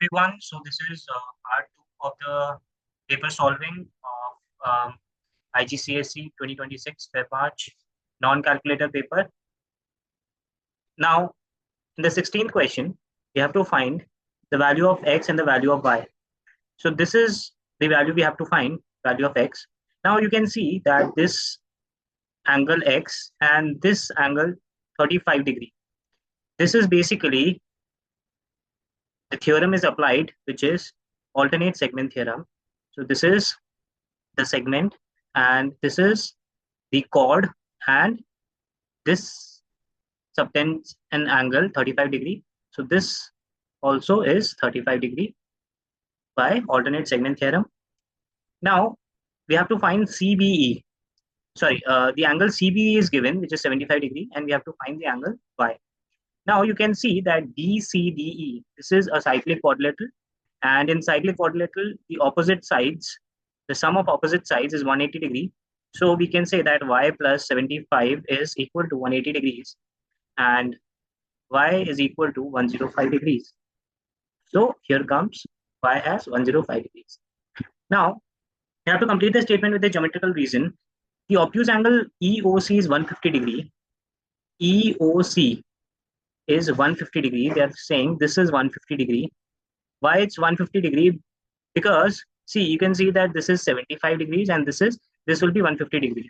Everyone, so this is part 2 of the paper solving of IGCSE 2026 Feb March non-calculator paper. Now, in the 16th question, we have to find the value of x and the value of y. So this is the value we have to find, value of x. Now you can see that this angle x and this angle 35 degree. This is basically the theorem is applied, which is alternate segment theorem. So this is the segment and this is the chord, and this subtends an angle 35 degree. So this also is 35 degree by alternate segment theorem. Now we have to find CBE. Sorry, the angle CBE is given, which is 75 degree, and we have to find the angle Y. Now you can see that DCDE, this is a cyclic quadrilateral, and in cyclic quadrilateral, the opposite sides, the sum of opposite sides is 180 degree. So we can say that y plus 75 is equal to 180 degrees and y is equal to 105 degrees. So here comes y as 105 degrees. Now, you have to complete the statement with a geometrical reason. The obtuse angle EOC is 150 degree. EOC is 150 degree. They are saying this is 150 degree. Why it's 150 degree? Because see, you can see that this is 75 degrees and this will be 150 degree.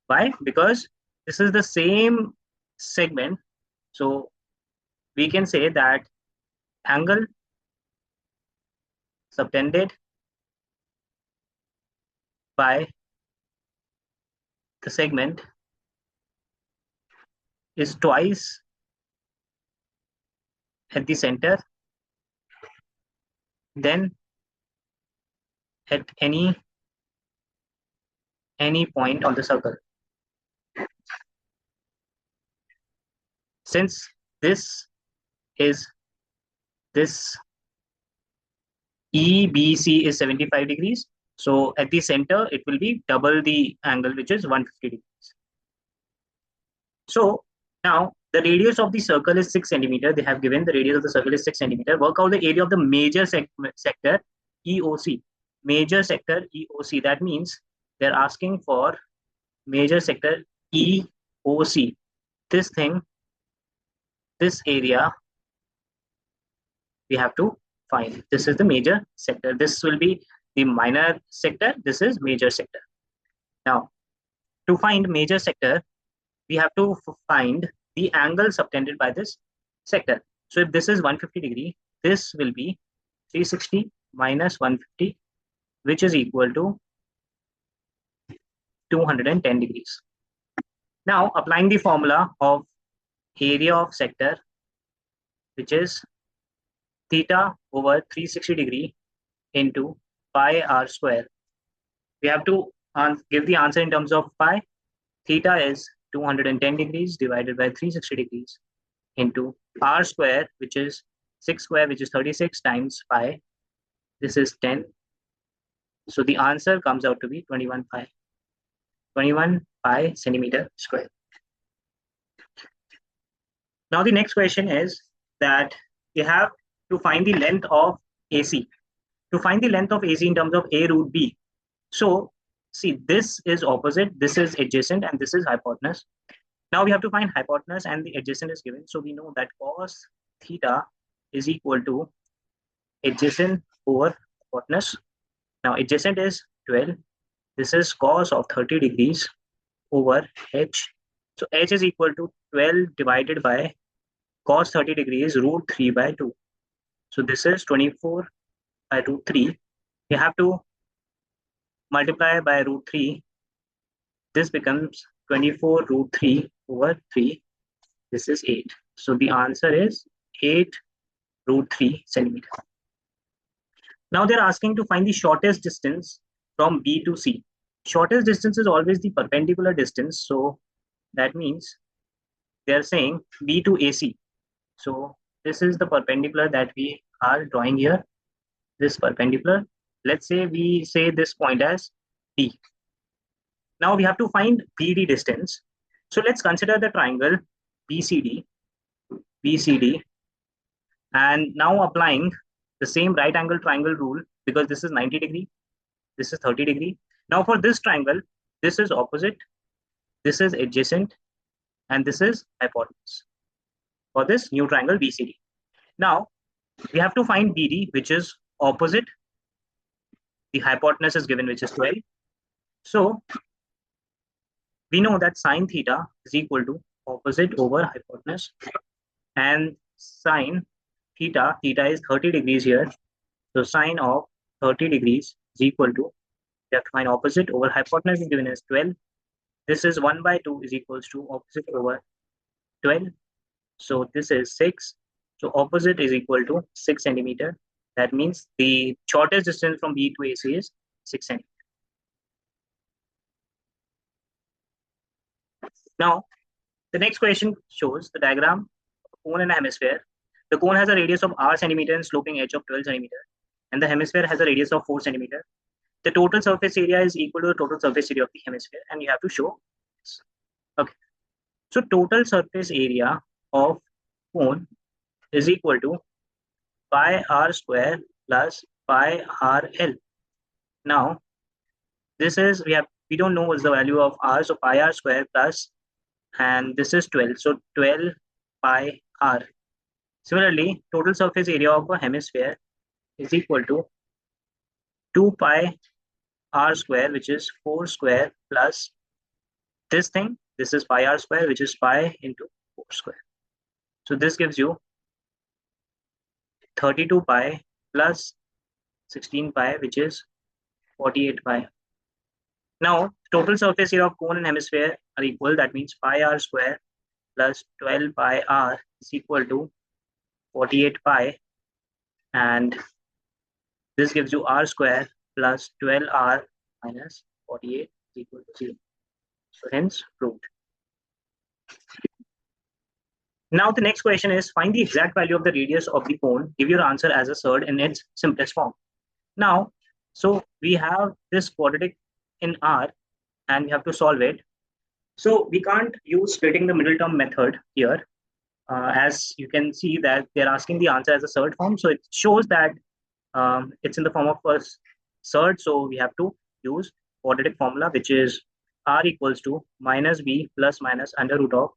Why? Because this is the same segment. So we can say that angle subtended by the segment is twice at the center then at any point on the circle. Since this EBC is 75 degrees, so at the center it will be double the angle, which is 150 degrees. So now the radius of the circle is 6 centimeter. They have given the radius of the circle is 6 centimeter. Work out the area of the major sector EOC. Major sector EOC. That means they're asking for major sector EOC. This thing, this area, we have to find. This is the major sector. This will be the minor sector. This is major sector. Now, to find major sector, we have to find the angle subtended by this sector. So if this is 150 degree, this will be 360 minus 150, which is equal to 210 degrees. Now applying the formula of area of sector, which is theta over 360 degree into pi r square. We have to give the answer in terms of pi. Theta is 210 degrees divided by 360 degrees into r square, which is 6 square, which is 36 times pi. This is 10. So the answer comes out to be 21 pi centimeter square. Now the next question is that you have to find the length of AC. To find the length of AC in terms of A root B. So see, this is opposite, this is adjacent, and this is hypotenuse. Now we have to find hypotenuse and the adjacent is given. So we know that cos theta is equal to adjacent over hypotenuse. Now adjacent is 12. This is cos of 30 degrees over h. So h is equal to 12 divided by cos 30 degrees root 3 by 2. So this is 24 by root 3. You have to multiply by root 3. This becomes 24 root 3 over 3. This is 8. So the answer is 8 root 3 centimeter. Now they're asking to find the shortest distance from B to C. Shortest distance is always the perpendicular distance. So that means they're saying B to AC. So this is the perpendicular that we are drawing here. This perpendicular. Let's say we say this point as D. Now we have to find BD distance. So let's consider the triangle BCD, and now applying the same right angle triangle rule, because this is 90 degree, this is 30 degree. Now for this triangle, this is opposite, this is adjacent, and this is hypotenuse for this new triangle BCD. Now we have to find BD, which is opposite. The hypotenuse is given, which is 12. So we know that sine theta is equal to opposite over hypotenuse, and sine theta is 30 degrees here. So sine of 30 degrees is equal to, we have to find opposite over hypotenuse is given as 12. This is 1 by 2 is equals to opposite over 12. So this is 6. So opposite is equal to 6 centimeter. That means the shortest distance from B to AC is 6 centimeter. Now, the next question shows the diagram of a cone and a hemisphere. The cone has a radius of r centimeter and sloping edge of 12 centimeter, and the hemisphere has a radius of 4 centimeter. The total surface area is equal to the total surface area of the hemisphere, and you have to show this. Okay. So total surface area of cone is equal to pi r square plus pi r l. Now, this is, we don't know what's the value of r, so pi r square plus, and this is 12, so 12 pi r. Similarly, total surface area of a hemisphere is equal to 2 pi r square, which is 4 square, plus this thing, this is pi r square, which is pi into 4 square. So this gives you 32 pi plus 16 pi, which is 48 pi. Now, total surface area of cone and hemisphere are equal. That means pi r square plus 12 pi r is equal to 48 pi, and this gives you r square plus 12r minus 48 is equal to 0. So hence proved. Now the next question is, find the exact value of the radius of the cone. Give your answer as a surd in its simplest form. Now, so we have this quadratic in R, and we have to solve it. So we can't use splitting the middle term method here. As you can see that they're asking the answer as a surd form. So it shows that it's in the form of a surd. So we have to use quadratic formula, which is R equals to minus B plus minus under root of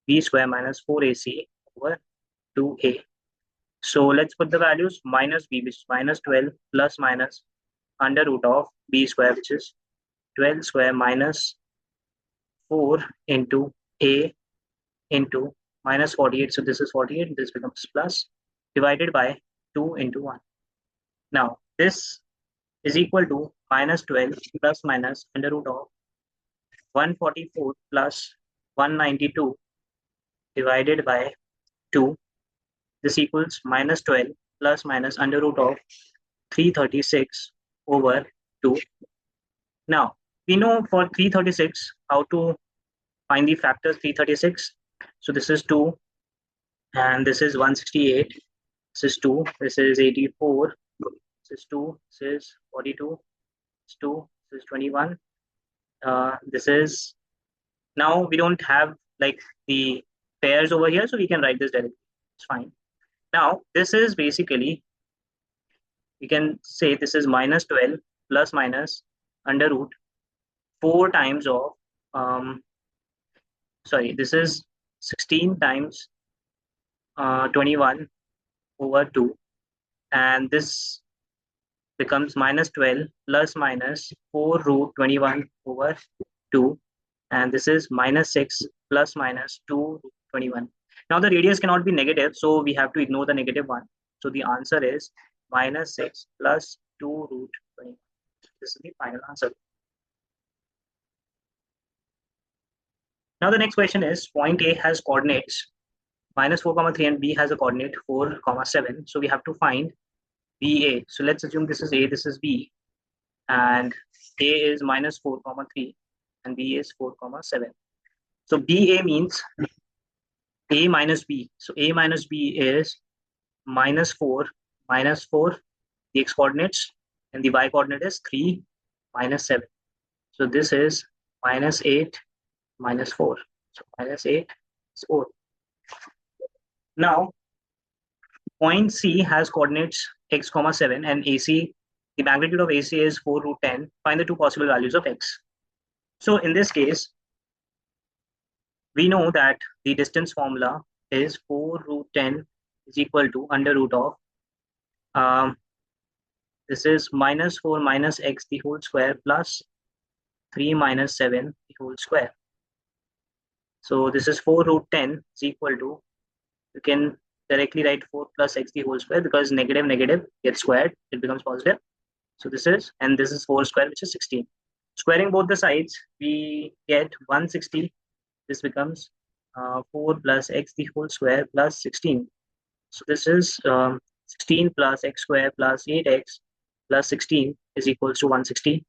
B square minus 4AC over 2A. So let's put the values. Minus B, which is minus 12, plus minus under root of B square, which is 12 square minus 4 into A into minus 48. So this is 48. This becomes plus, divided by 2 into 1. Now this is equal to minus 12 plus minus under root of 144 plus 192 divided by 2. This equals minus 12 plus minus under root of 336 over 2. Now, we know for 336 how to find the factors 336. So this is 2, and this is 168. This is 2. This is 84. This is 2. This is 42. This is 2. This is 21. This is, now we don't have like the pairs over here, so we can write this directly. It's fine. Now, this is basically, we can say this is minus 12 plus minus under root 4 times of, this is 16 times 21 over 2. And this becomes minus 12 plus minus 4 root 21 over 2. And this is minus 6 plus minus 2 root 21. Now the radius cannot be negative, so we have to ignore the negative one. So the answer is minus 6 plus 2 root 21. This is the final answer. Now the next question is, point A has coordinates minus 4, 3, and B has a coordinate 4, 7. So we have to find BA. So let's assume this is A, this is B, and A is minus 4, 3, and B is 4, 7. So BA means A minus B. So A minus B is minus 4, the x coordinates, and the y coordinate is 3, minus 7. So this is minus 8, minus 4. So minus 8 is 4. Now, point C has coordinates x comma 7 and AC, the magnitude of AC is 4 root 10. Find the two possible values of x. So in this case, we know that the distance formula is 4 root 10 is equal to under root of, this is minus 4 minus x the whole square plus 3 minus 7 the whole square. So this is 4 root 10 is equal to, you can directly write 4 plus x the whole square, because negative negative gets squared, it becomes positive. So this is, and this is 4 square, which is 16. Squaring both the sides, we get 160. This becomes 4 plus x the whole square plus 16. So this is 16 plus x square plus 8x plus 16 is equals to 160.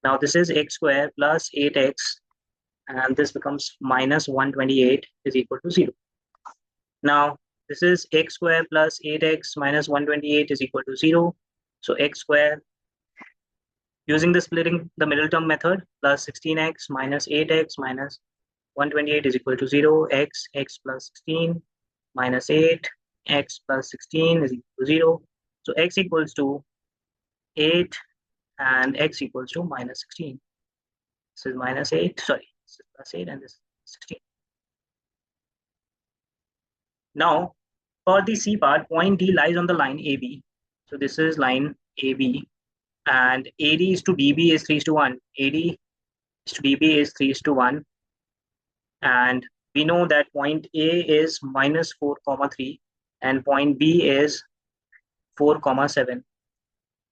Now this is x square plus 8x, and this becomes minus 128 is equal to 0. Now this is x square plus 8x minus 128 is equal to 0. So x square, using the splitting the middle term method, plus 16x minus 8x minus 128 is equal to 0. X plus 16 minus 8, x plus 16 is equal to 0. So x equals to 8 and x equals to minus 16. This is minus 8, sorry, this is plus 8 and this is 16. Now, for the C part, point D lies on the line AB. So this is line AB, and AD is to BB is 3:1. AD is to BB is 3:1. And we know that point A is minus 4, 3, and point B is 4, 7.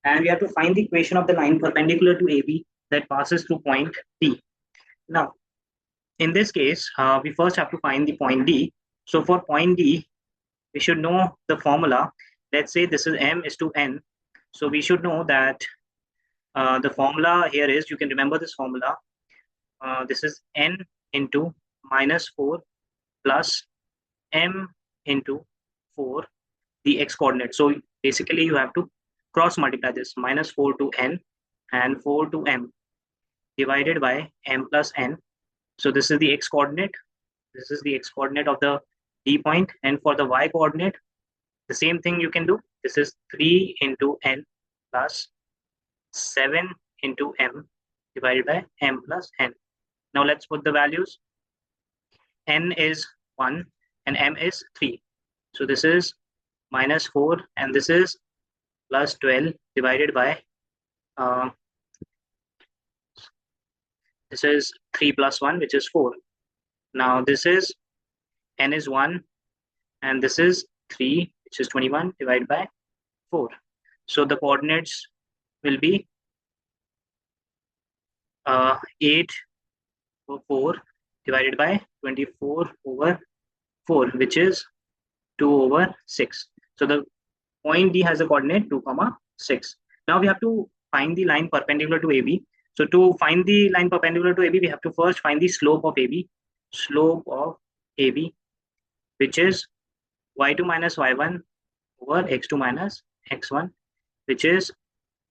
And we have to find the equation of the line perpendicular to AB that passes through point D. Now, in this case, we first have to find the point D. So for point D, we should know the formula. Let's say this is M is to N. So we should know that the formula here is, you can remember this formula. This is N into minus 4 plus M into 4, the x coordinate. So basically you have to cross multiply this, minus 4 to N and 4 to M divided by M plus N. So this is the x coordinate. This is the x coordinate of the D point. And for the y coordinate, the same thing you can do. This is 3 into N plus 7 into M divided by M plus N. Now let's put the values. N is 1 and M is 3. So this is minus 4 and this is plus 12 divided by, this is 3 plus 1, which is 4. Now this is, N is 1 and this is 3, which is 21 divided by 4. So the coordinates will be 8 over 4 divided by 24 over 4, which is 2 over 6. So the point D has a coordinate 2, 6. Now we have to find the line perpendicular to AB. So to find the line perpendicular to AB, we have to first find the slope of AB. Slope of AB, which is y2 minus y1 over x2 minus x1, which is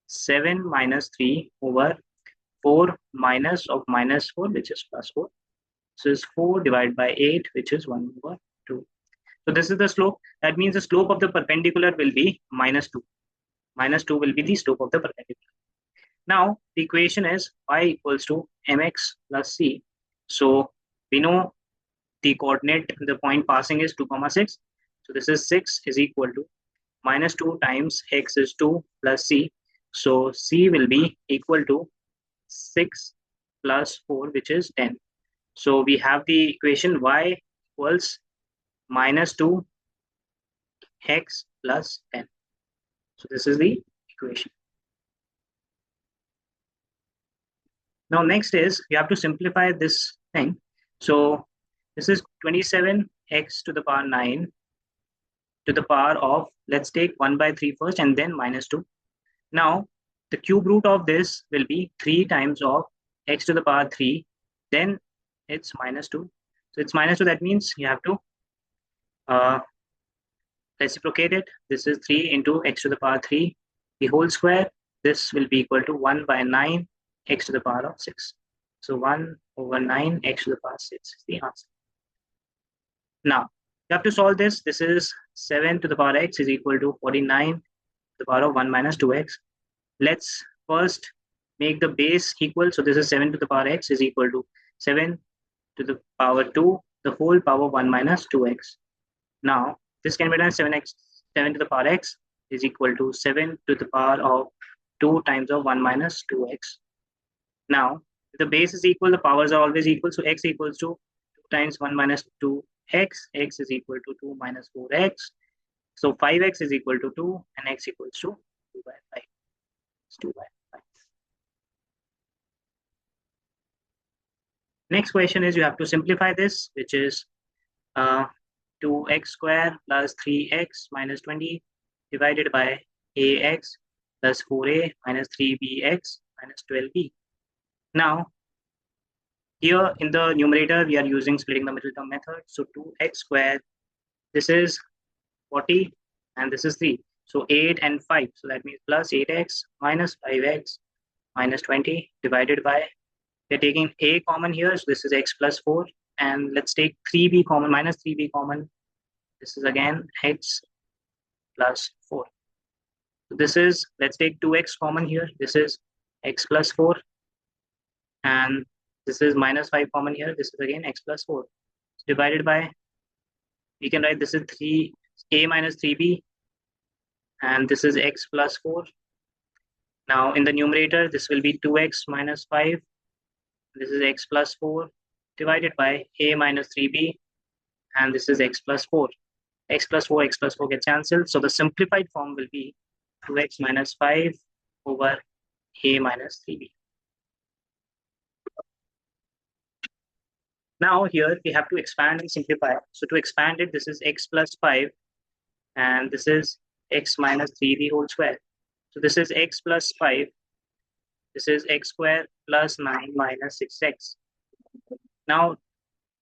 7 minus 3 over 4 minus of minus 4, which is plus 4. So it's 4 divided by 8, which is 1 over 2. So this is the slope. That means the slope of the perpendicular will be minus 2. Minus 2 will be the slope of the perpendicular. Now the equation is y equals to mx plus c. So we know the coordinate, the point passing is 2, 6. So this is 6 is equal to minus 2 times x is 2 plus c. So c will be equal to 6 plus 4, which is 10. So we have the equation y equals minus 2 x plus 10. So this is the equation. Now next is, we have to simplify this thing. So this is 27x to the power 9 to the power of, let's take 1 by 3 first and then minus 2. Now the cube root of this will be 3 times of x to the power 3, then it's minus 2. So it's minus 2, that means you have to reciprocate it. This is 3 into x to the power 3, the whole square. This will be equal to 1 by 9 x to the power of 6. So 1 over 9 x to the power 6 is the answer. Now you have to solve this. This is 7 to the power x is equal to 49 the power of 1 minus 2x. Let's first make the base equal. So this is 7 to the power x is equal to 7 to the power 2, the whole power 1 minus 2x. Now, this can be done 7 to the power x is equal to 7 to the power of 2 times of 1 minus 2x. Now, if the base is equal, the powers are always equal. So x equals to 2 times 1 minus 2x. X is equal to 2 minus 4x. So 5x is equal to 2 and x equals to 2 by 5. It's 2 by 5. Next question is you have to simplify this, which is 2x square plus 3x minus 20 divided by ax plus 4a minus 3bx minus 12b. Now, here in the numerator, we are using splitting the middle term method. So 2x square, this is 40 and this is 3. So 8 and 5. So that means plus 8x minus 5x minus 20 divided by, we're taking a common here. So this is x plus 4. And let's take 3b common, minus 3b common. This is again x plus 4. So this is, let's take 2x common here. This is x plus 4. And this is minus 5 common here. This is again x plus 4. So divided by, we can write this is 3a minus 3b. And this is x plus 4. Now in the numerator, this will be 2x minus 5. This is x plus 4 divided by a minus 3b. And this is x plus 4. X plus 4 gets cancelled. So the simplified form will be 2x minus 5 over a minus 3b. Now here we have to expand and simplify. So to expand it, this is x plus 5 and this is x minus 3 the whole square. So this is x plus 5. This is x square plus 9 minus 6x. Now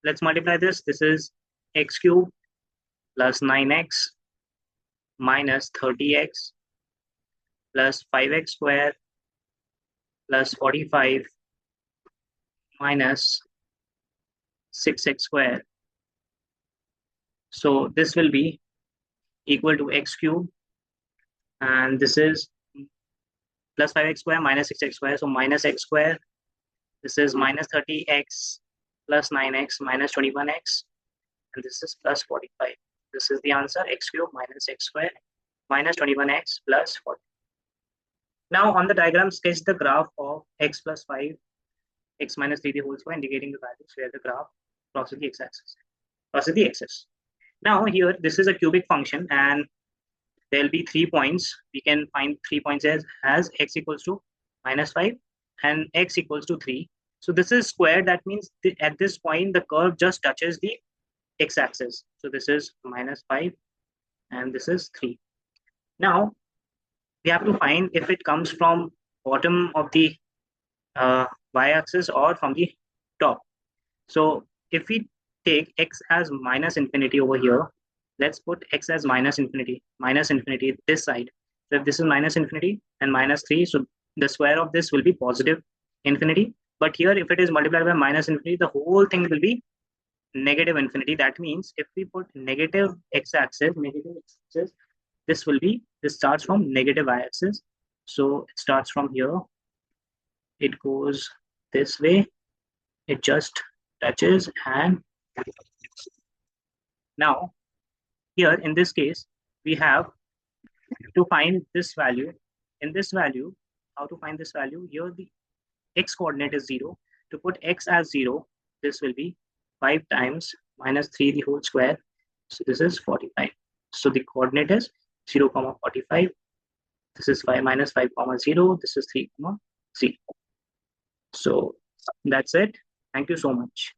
let's multiply this. This is x cubed plus 9x minus 30x plus 5x square plus 45 minus 6x square. So this will be equal to x cubed and this is plus 5x square minus 6x square. So minus x square. This is minus 30x plus 9x minus 21x and this is plus 45. This is the answer, x cubed minus x square minus 21x plus 40. Now on the diagram, sketch the graph of x plus 5, x minus 3 the whole square, indicating the values where the graph crosses the x-axis. Now here, this is a cubic function and there will be 3 points. We can find 3 points as x equals to minus 5 and x equals to 3. So this is square. That means at this point, the curve just touches the x-axis. So this is minus 5 and this is 3. Now, we have to find if it comes from bottom of the y-axis or from the top. So if we take x as minus infinity over here, let's put x as minus infinity this side. So if this is minus infinity and minus 3, so the square of this will be positive infinity. But here, if it is multiplied by minus infinity, the whole thing will be negative infinity. That means if we put negative x-axis, this starts from negative y-axis. So it starts from here. It goes this way. It just touches and now here in this case, we have to find this value. In this value, how to find this value? Here the x coordinate is 0. To put x as 0, this will be 5 times minus 3 the whole square. So this is 45. So the coordinate is 0, 45. This is 5 minus 5, 0. This is 3, 0. So that's it. Thank you so much.